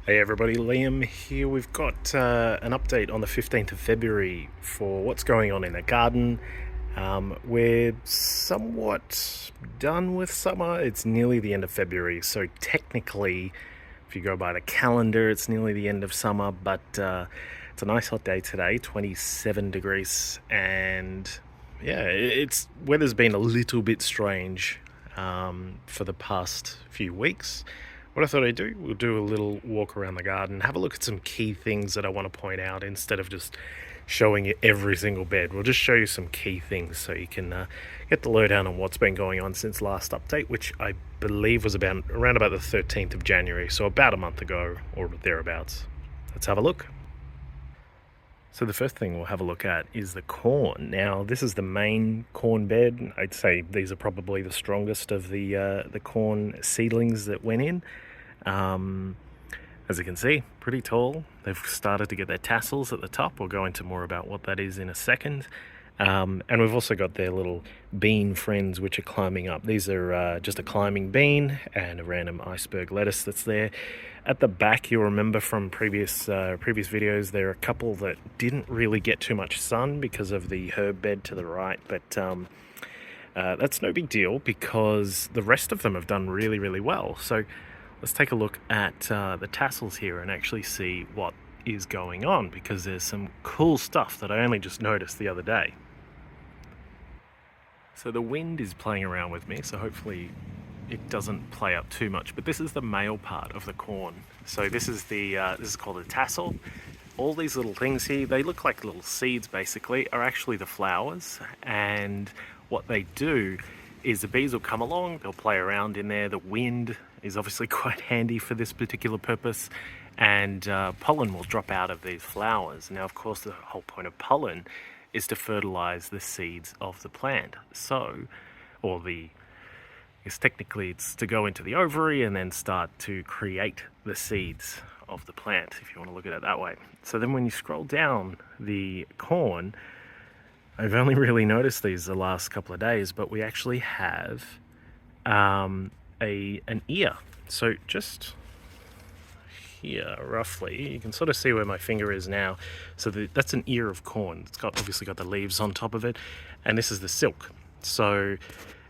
Hey everybody, Liam here. We've got an update on the 15th of February for what's going on in the garden. We're somewhat done with summer. It's nearly the end of February, so technically, if you go by the calendar, it's nearly the end of summer, but it's a nice hot day today, 27 degrees, and yeah, weather's been a little bit strange for the past few weeks. What I thought I'd do, we'll do a little walk around the garden, have a look at some key things that I want to point out instead of just showing you every single bed. We'll just show you some key things so you can get the lowdown on what's been going on since last update, which I believe was around about the 13th of January, so about a month ago or thereabouts. Let's have a look. So the first thing we'll have a look at is the corn. Now, this is the main corn bed. I'd say these are probably the strongest of the corn seedlings that went in. As you can see, pretty tall. They've started to get their tassels at the top. We'll go into more about what that is in a second. And we've also got their little bean friends which are climbing up. These are just a climbing bean and a random iceberg lettuce that's there. At the back, you'll remember from previous videos, there are a couple that didn't really get too much sun because of the herb bed to the right, but that's no big deal because the rest of them have done really, really well. So let's take a look at the tassels here and actually see what is going on, because there's some cool stuff that I only just noticed the other day. So the wind is playing around with me, so hopefully it doesn't play up too much, but this is the male part of the corn. So this is this is called a tassel. All these little things here, they look like little seeds basically, are actually the flowers, and what they do is the bees will come along, they'll play around in there. The wind is obviously quite handy for this particular purpose, and pollen will drop out of these flowers. Now, of course, the whole point of pollen is to fertilize the seeds of the plant. Technically it's to go into the ovary and then start to create the seeds of the plant, if you want to look at it that way. So then when you scroll down the corn, I've only really noticed these the last couple of days, but we actually have an ear. So just here, roughly, you can sort of see where my finger is now. So that's an ear of corn. It's obviously got the leaves on top of it, and this is the silk. So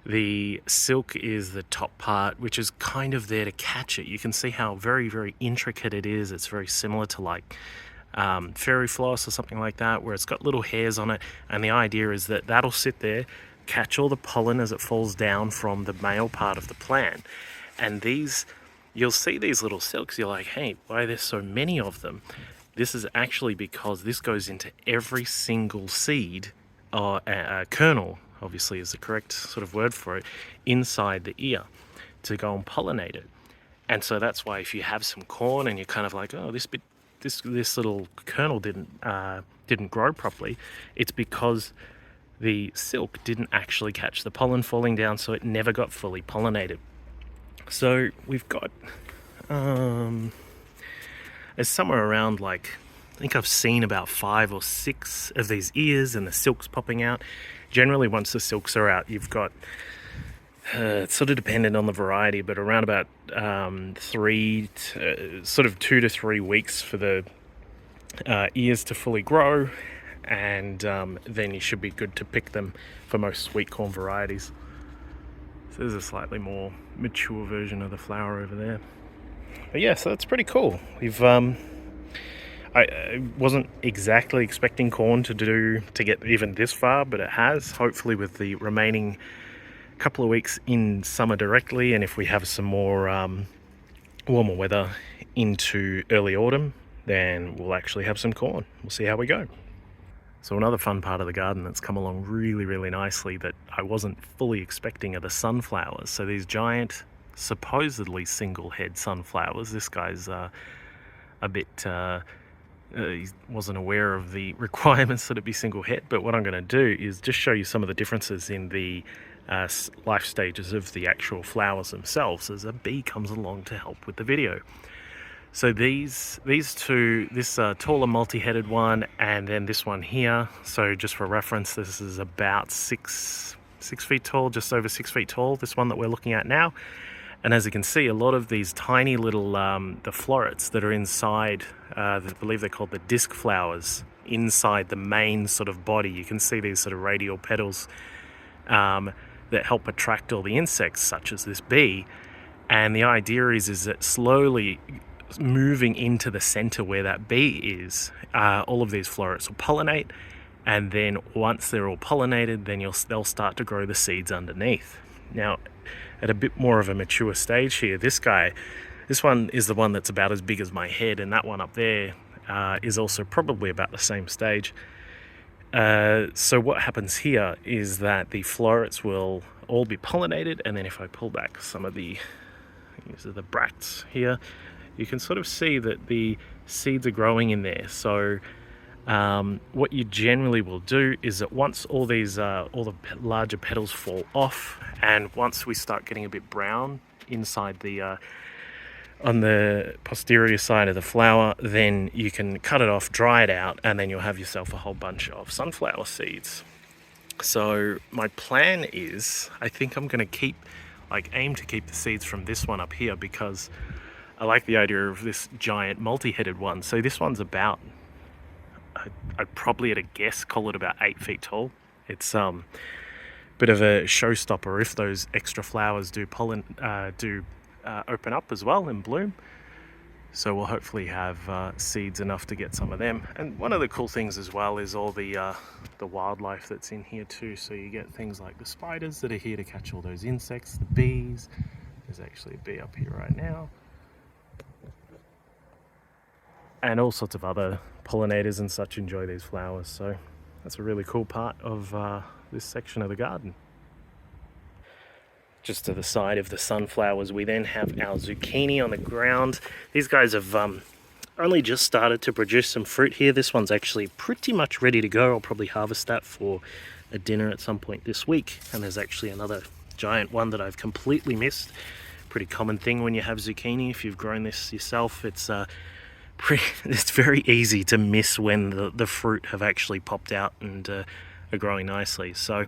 the silk is the top part, which is kind of there to catch it. You can see how very, very intricate it is. It's very similar to like fairy floss or something like that, where it's got little hairs on it, and the idea is that that'll sit there, catch all the pollen as it falls down from the male part of the plant. And you'll see these little silks, you're like, hey, why are there so many of them? This is actually because this goes into every single seed, or kernel, obviously is the correct sort of word for it, inside the ear to go and pollinate it. And so that's why if you have some corn and you're kind of like, oh, this little kernel didn't grow properly, it's because the silk didn't actually catch the pollen falling down, so it never got fully pollinated. So we've got there's somewhere around, like, I think I've seen about 5 or 6 of these ears and the silks popping out. Generally, once the silks are out, you've got it's sort of dependent on the variety, but around about 2 to 3 weeks for the ears to fully grow, and then you should be good to pick them for most sweet corn varieties. So there's a slightly more mature version of the flower over there. But yeah, so that's pretty cool. I wasn't exactly expecting corn to get even this far, but it has. Hopefully with the remaining couple of weeks in summer directly, and if we have some more warmer weather into early autumn, then we'll actually have some corn. We'll see how we go. So another fun part of the garden that's come along really, really nicely that I wasn't fully expecting are the sunflowers. So these giant, supposedly single head sunflowers. This guy's a bit... he wasn't aware of the requirements that it be single head, but what I'm going to do is just show you some of the differences in the life stages of the actual flowers themselves as a bee comes along to help with the video. So these two, this taller multi-headed one, and then this one here. So just for reference, this is about 6 feet tall, just over 6 feet tall, this one that we're looking at now. And as you can see, a lot of these tiny little the florets that are inside, I believe they're called the disc flowers, inside the main sort of body. You can see these sort of radial petals that help attract all the insects, such as this bee. And the idea is that slowly moving into the center where that bee is, all of these florets will pollinate, and then once they're all pollinated, then they'll start to grow the seeds underneath. Now, at a bit more of a mature stage here, this one is the one that's about as big as my head, and that one up there is also probably about the same stage. So what happens here is that the florets will all be pollinated, and then if I pull back some of these are the bracts here, you can sort of see that the seeds are growing in there. So what you generally will do is that once all the larger petals fall off, and once we start getting a bit brown inside the on the posterior side of the flower, then you can cut it off, dry it out, and then you'll have yourself a whole bunch of sunflower seeds. So my plan is, I think I'm going to aim to keep the seeds from this one up here, because I like the idea of this giant multi-headed one. So this one's about, I'd probably at a guess call it about 8 feet tall. It's bit of a showstopper if those extra flowers do open up as well and bloom. So we'll hopefully have seeds enough to get some of them. And one of the cool things as well is all the wildlife that's in here too. So you get things like the spiders that are here to catch all those insects, the bees. There's actually a bee up here right now. And all sorts of other pollinators and such enjoy these flowers. So that's a really cool part of this section of the garden. Just to the side of the sunflowers, we then have our zucchini on the ground. These guys have only just started to produce some fruit here. This one's actually pretty much ready to go. I'll probably harvest that for a dinner at some point this week. And there's actually another giant one that I've completely missed. Pretty common thing when you have zucchini. If you've grown this yourself, it's very easy to miss when the fruit have actually popped out and are growing nicely. So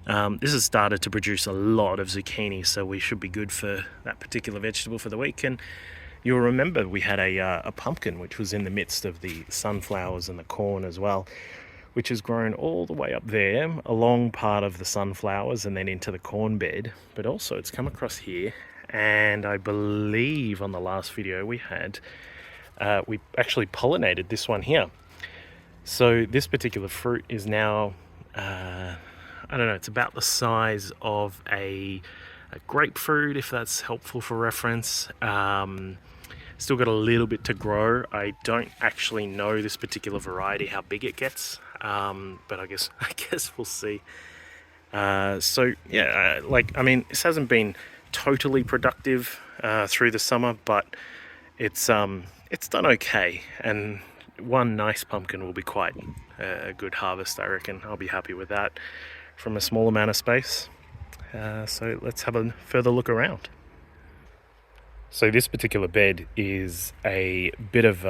this has started to produce a lot of zucchini, so we should be good for that particular vegetable for the week. And you'll remember we had a pumpkin which was in the midst of the sunflowers and the corn as well, which has grown all the way up there along part of the sunflowers and then into the corn bed. But also it's come across here, and I believe on the last video we actually pollinated this one here. So this particular fruit is now I don't know, it's about the size of a grapefruit, if that's helpful for reference. Still got a little bit to grow. I don't actually know this particular variety, how big it gets, but I guess we'll see. So yeah, this hasn't been totally productive through the summer, but it's done okay, and one nice pumpkin will be quite a good harvest, I reckon. I'll be happy with that from a small amount of space. So let's have a further look around. So this particular bed is a bit of,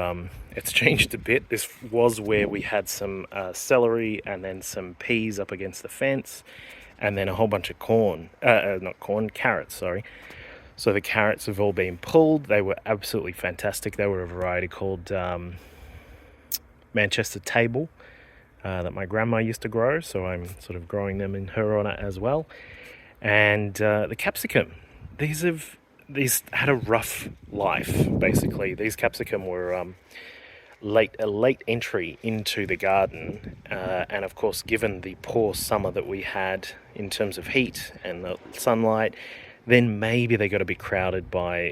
it's changed a bit. This was where we had some celery and then some peas up against the fence, and then a whole bunch of carrots, sorry. So the carrots have all been pulled. They were absolutely fantastic. They were a variety called Manchester Table that my grandma used to grow, so I'm sort of growing them in her honor as well. And the capsicum, these had a rough life, basically. These capsicum were a late entry into the garden, and of course, given the poor summer that we had in terms of heat and the sunlight, then maybe they got a bit crowded by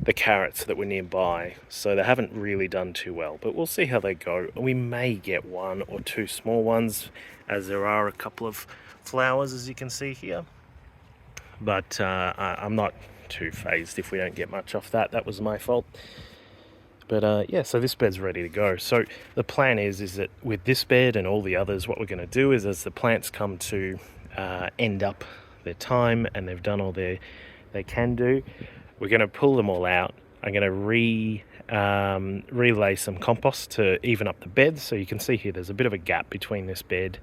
the carrots that were nearby, so they haven't really done too well, but we'll see how they go. We may get one or two small ones, as there are a couple of flowers, as you can see here, but I'm not too phased if we don't get much off that. That was my fault. But yeah, so this bed's ready to go. So the plan is that with this bed and all the others, what we're going to do is, as the plants come to end up their time and they've done all they can do, we're going to pull them all out. I'm going to relay some compost to even up the bed. So you can see here there's a bit of a gap between this bed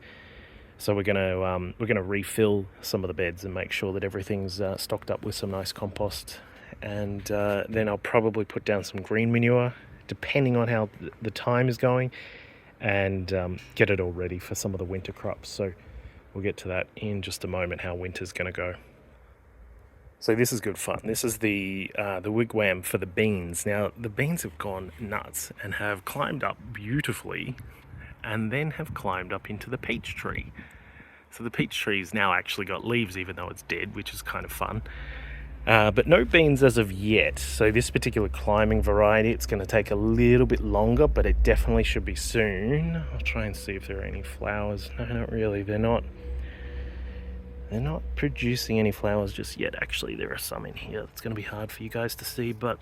So we're gonna refill some of the beds and make sure that everything's stocked up with some nice compost, and then I'll probably put down some green manure, depending on how the time is going, and get it all ready for some of the winter crops. So we'll get to that in just a moment, how winter's going to go. So this is good fun. This is the wigwam for the beans. Now the beans have gone nuts and have climbed up beautifully, and then have climbed up into the peach tree. So the peach tree's now actually got leaves, even though it's dead, which is kind of fun. But no beans as of yet. So this particular climbing variety, it's going to take a little bit longer, but it definitely should be soon. I'll try and see if there are any flowers. No, not really. They're not producing any flowers just yet. Actually, there are some in here. It's going to be hard for you guys to see, but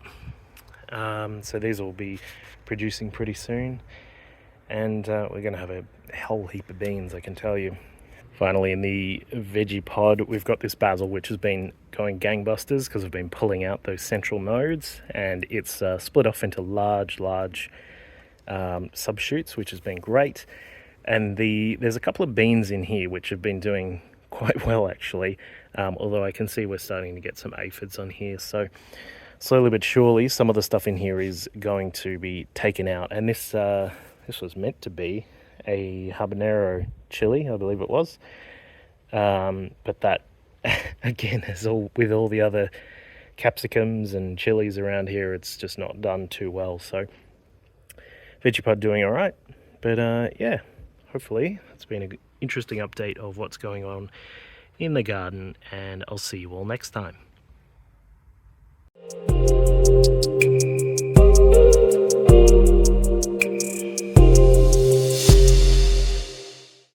so these will be producing pretty soon, and we're going to have a whole heap of beans, I can tell you. Finally, in the veggie pod, we've got this basil, which has been going gangbusters because we've been pulling out those central nodes, and it's split off into large subshoots, which has been great. And there's a couple of beans in here which have been doing quite well, actually, although I can see we're starting to get some aphids on here. So slowly but surely, some of the stuff in here is going to be taken out. And this was meant to be a habanero chili, I believe it was, but that again, as with all the other capsicums and chilies around here, it's just not done too well. So Veggiepod doing all right, but yeah, hopefully it's been an interesting update of what's going on in the garden, and I'll see you all next time.